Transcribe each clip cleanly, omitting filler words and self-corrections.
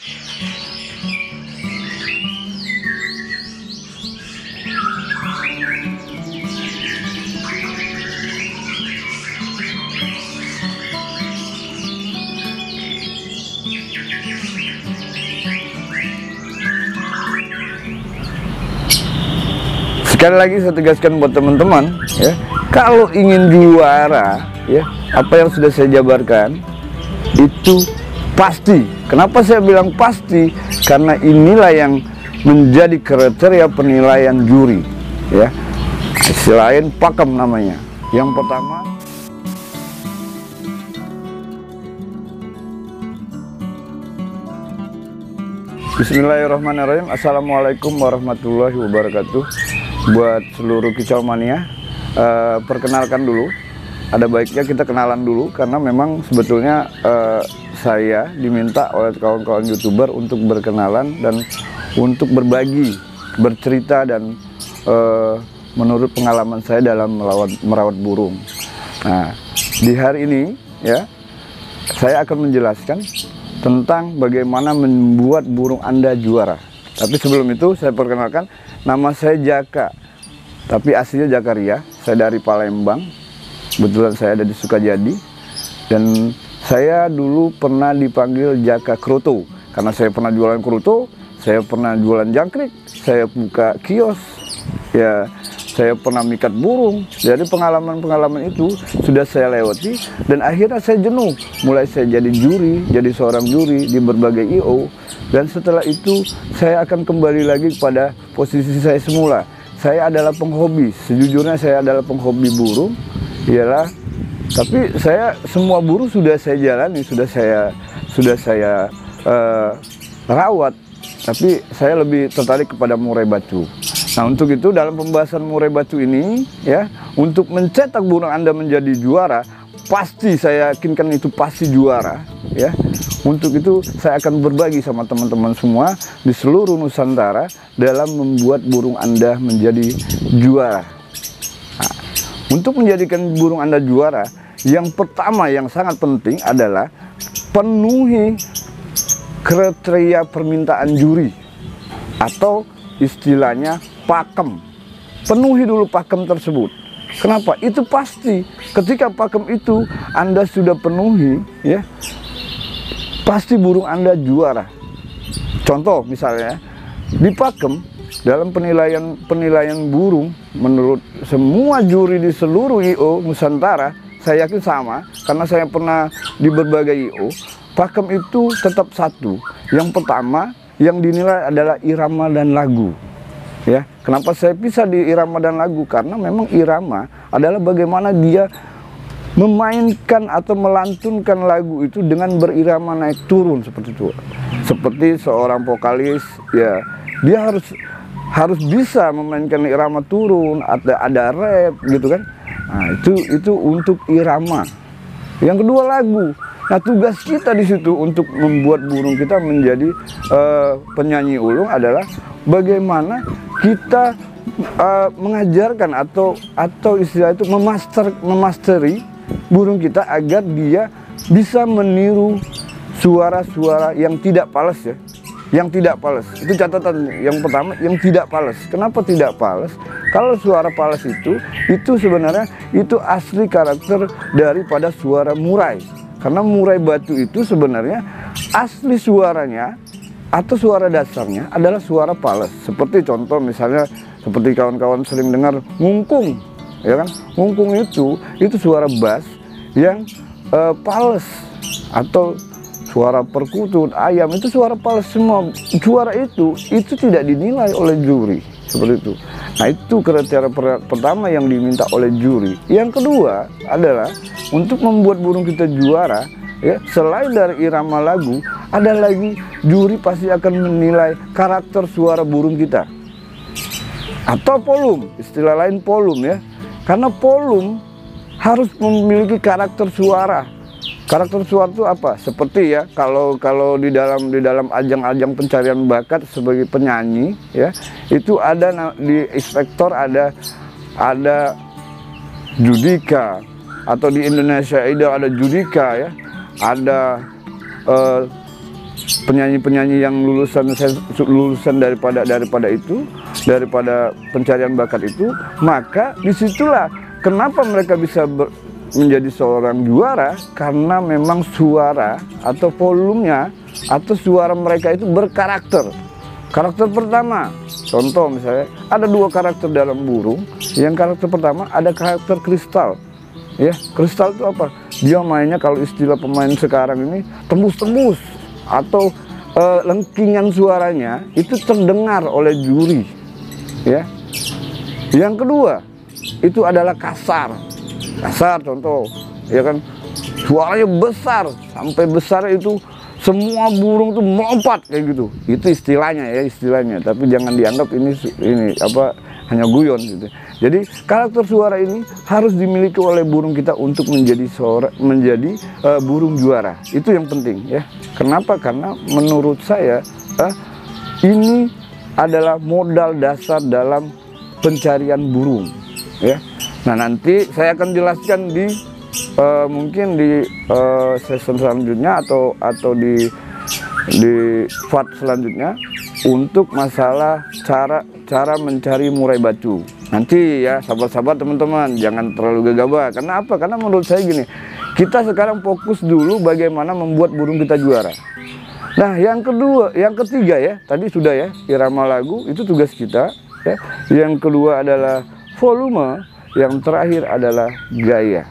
Sekali lagi saya tegaskan buat teman-teman ya, kalau ingin juara ya, apa yang sudah saya jabarkan itu pasti. Kenapa saya bilang pasti? Karena inilah yang menjadi kriteria penilaian juri ya. Selain pakem namanya. Yang pertama, Bismillahirrahmanirrahim. Assalamualaikum warahmatullahi wabarakatuh. Buat seluruh kicau mania, perkenalkan dulu. Ada baiknya kita kenalan dulu, karena memang sebetulnya saya diminta oleh kawan-kawan YouTuber untuk berkenalan dan untuk berbagi, bercerita dan menurut pengalaman saya dalam merawat burung. Nah, di hari ini ya, saya akan menjelaskan tentang bagaimana membuat burung Anda juara. Tapi sebelum itu saya perkenalkan, nama saya Jaka, tapi aslinya Jakaria. Saya dari Palembang, kebetulan saya ada di Sukajadi. Dan saya dulu pernah dipanggil Jaka Kroto, karena saya pernah jualan kroto, saya pernah jualan jangkrik, saya buka kios, ya saya pernah mikat burung. Jadi pengalaman-pengalaman itu sudah saya lewati, dan akhirnya saya jenuh. Mulai saya jadi juri, jadi seorang juri di berbagai IO. Dan setelah itu saya akan kembali lagi kepada posisi saya semula. Saya adalah penghobi, sejujurnya saya adalah penghobi burung. Iyalah, tapi saya semua burung sudah saya jalani, sudah saya rawat. Tapi saya lebih tertarik kepada murai batu. Nah, untuk itu dalam pembahasan murai batu ini ya, untuk mencetak burung Anda menjadi juara, pasti saya yakinkan itu pasti juara ya. Untuk itu saya akan berbagi sama teman-teman semua di seluruh Nusantara dalam membuat burung Anda menjadi juara. Nah, untuk menjadikan burung Anda juara, yang pertama yang sangat penting adalah penuhi kriteria permintaan juri atau istilahnya pakem. Penuhi dulu pakem tersebut. Kenapa? Itu pasti ketika pakem itu Anda sudah penuhi ya, pasti burung Anda juara. Contoh misalnya di pakem, dalam penilaian burung menurut semua juri di seluruh IO Nusantara, saya yakin sama karena saya pernah di berbagai IO. Pakem itu tetap satu. Yang pertama yang dinilai adalah irama dan lagu. Ya, kenapa saya pisah di irama dan lagu? Karena memang irama adalah bagaimana dia memainkan atau melantunkan lagu itu dengan berirama naik turun seperti itu. Seperti seorang vokalis ya, dia harus bisa memainkan irama turun, ada rap gitu kan. Nah, itu untuk irama. Yang kedua lagu. Nah, tugas kita di situ untuk membuat burung kita menjadi penyanyi ulung adalah bagaimana kita mengajarkan atau istilah itu memasteri burung kita agar dia bisa meniru suara-suara yang tidak fals ya. Yang tidak fals. Itu catatan yang pertama, yang tidak fals. Kenapa tidak fals? Kalau suara fals itu sebenarnya itu asli karakter daripada suara murai. Karena murai batu itu sebenarnya asli suaranya atau suara dasarnya adalah suara fals. Seperti contoh misalnya seperti kawan-kawan sering dengar ngungkung, ya kan? Ngungkung itu suara bass yang fals, atau suara perkutut ayam itu suara fals semua. Suara itu tidak dinilai oleh juri seperti itu. Nah, itu kriteria pertama yang diminta oleh juri. Yang kedua adalah untuk membuat burung kita juara ya, selain dari irama lagu, ada lagi juri pasti akan menilai karakter suara burung kita atau volume, istilah lain volume ya. Karena volume harus memiliki karakter suara. Karakter suara itu apa? Seperti ya, kalau di dalam ajang-ajang pencarian bakat sebagai penyanyi ya, itu ada di inspektor ada Judika, atau di Indonesia Idol ada Judika ya, ada penyanyi-penyanyi yang lulusan daripada pencarian bakat itu, maka disitulah kenapa mereka bisa menjadi seorang juara, karena memang suara atau volumenya atau suara mereka itu berkarakter. Karakter pertama, contoh misalnya ada 2 karakter dalam burung. Yang karakter pertama ada karakter kristal. Ya, kristal itu apa? Dia mainnya, kalau istilah pemain sekarang ini, tembus-tembus atau lengkingan suaranya itu terdengar oleh juri. Ya. Yang kedua itu adalah kasar. Kasar contoh, ya kan, suaranya besar, sampai besar itu semua burung tuh melompat kayak gitu. Itu istilahnya ya, istilahnya. Tapi jangan dianggap ini apa, hanya guyon gitu. Jadi karakter suara ini harus dimiliki oleh burung kita untuk menjadi burung juara. Itu yang penting ya. Kenapa? Karena menurut saya ini adalah modal dasar dalam pencarian burung ya. Nah, nanti saya akan jelaskan di mungkin di season selanjutnya atau di part selanjutnya untuk masalah cara mencari murai batu. Nanti ya sahabat-sahabat teman-teman, jangan terlalu gegabah. Karena apa? Karena menurut saya gini, kita sekarang fokus dulu bagaimana membuat burung kita juara. Nah, yang ketiga ya, tadi sudah ya, irama lagu itu tugas kita ya. Yang kedua adalah volume, yang terakhir adalah gaya.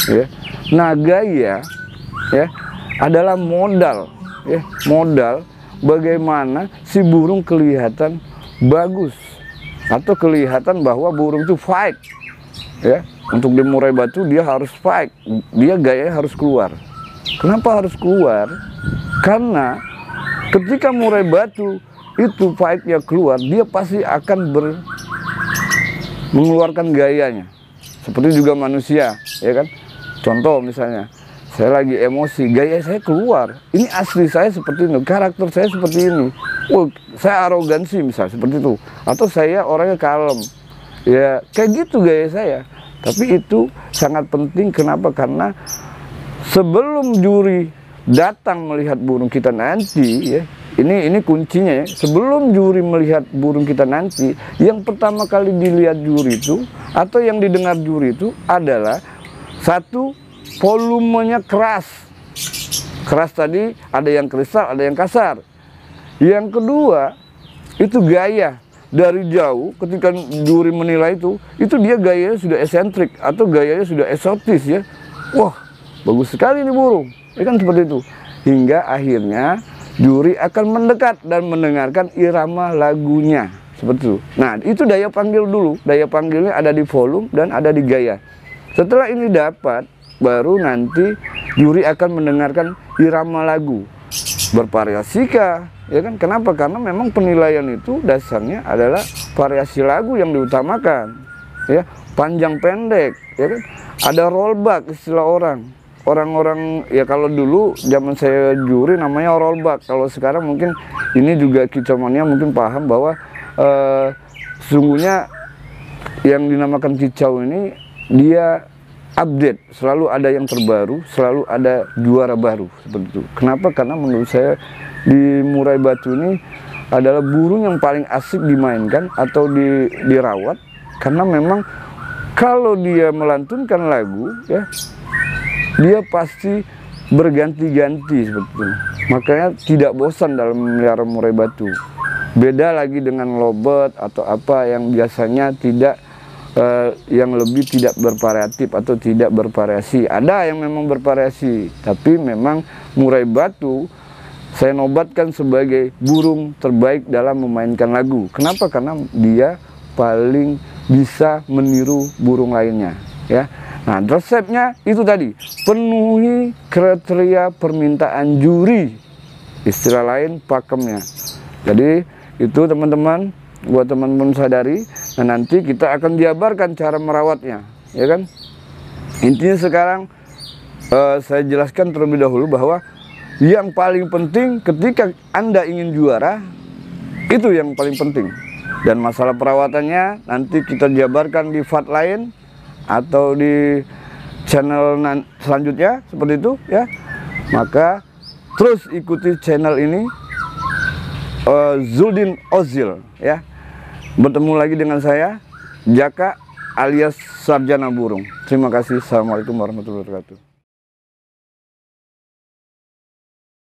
Ya. Nah, gaya ya adalah modal ya, modal bagaimana si burung kelihatan bagus atau kelihatan bahwa burung itu fight ya. Untuk di murai batu dia harus fight, dia gayanya harus keluar. Kenapa harus keluar? Karena ketika murai batu itu fightnya keluar, dia pasti akan mengeluarkan gayanya. Seperti juga manusia ya kan. Contoh misalnya saya lagi emosi, gaya saya keluar. Ini asli saya seperti ini, karakter saya seperti ini. Oh, saya arogansi misalnya seperti itu. Atau saya orangnya kalem. Ya, kayak gitu gaya saya. Tapi itu sangat penting. Kenapa? Karena sebelum juri datang melihat burung kita nanti ya, ini kuncinya ya. Sebelum juri melihat burung kita nanti, yang pertama kali dilihat juri itu atau yang didengar juri itu adalah satu, volumenya keras. Keras tadi ada yang kristal, ada yang kasar. Yang kedua, itu gaya. Dari jauh ketika juri menilai itu dia gayanya sudah esentrik atau gayanya sudah eksotis ya. Wah, bagus sekali nih burung. Ya kan seperti itu. Hingga akhirnya juri akan mendekat dan mendengarkan irama lagunya. Seperti itu. Nah, itu daya panggil dulu. Daya panggilnya ada di volume dan ada di gaya. Setelah ini dapat, baru nanti juri akan mendengarkan irama lagu. Bervariasikah? Ya kan? Kenapa? Karena memang penilaian itu dasarnya adalah variasi lagu yang diutamakan. Ya, panjang pendek, ya kan? Ada rollback istilah orang-orang ya, kalau dulu zaman saya juri namanya rollback. Kalau sekarang mungkin ini juga kicauannya mungkin paham bahwa sesungguhnya yang dinamakan kicau ini dia update, selalu ada yang terbaru, selalu ada juara baru seperti itu. Kenapa? Karena menurut saya di murai batu ini adalah burung yang paling asik dimainkan atau dirawat, karena memang kalau dia melantunkan lagu ya, dia pasti berganti-ganti seperti itu. Makanya tidak bosan dalam memelihara murai batu. Beda lagi dengan lobet atau apa yang biasanya tidak yang lebih tidak bervariatif atau tidak bervariasi. Ada yang memang bervariasi, tapi memang murai batu saya nobatkan sebagai burung terbaik dalam memainkan lagu. Kenapa? Karena dia paling bisa meniru burung lainnya ya. Nah, resepnya itu tadi, penuhi kriteria permintaan juri, istilah lain pakemnya. Jadi itu teman-teman, buat teman-teman sadari. Nah, nanti kita akan jabarkan cara merawatnya, ya kan. Intinya sekarang saya jelaskan terlebih dahulu bahwa yang paling penting ketika Anda ingin juara, itu yang paling penting. Dan masalah perawatannya nanti kita jabarkan di part lain atau di channel selanjutnya seperti itu ya. Maka terus ikuti channel ini, Zuldin Ozil ya. Bertemu lagi dengan saya, Jaka alias Sarjana Burung. Terima kasih. Assalamualaikum warahmatullahi wabarakatuh.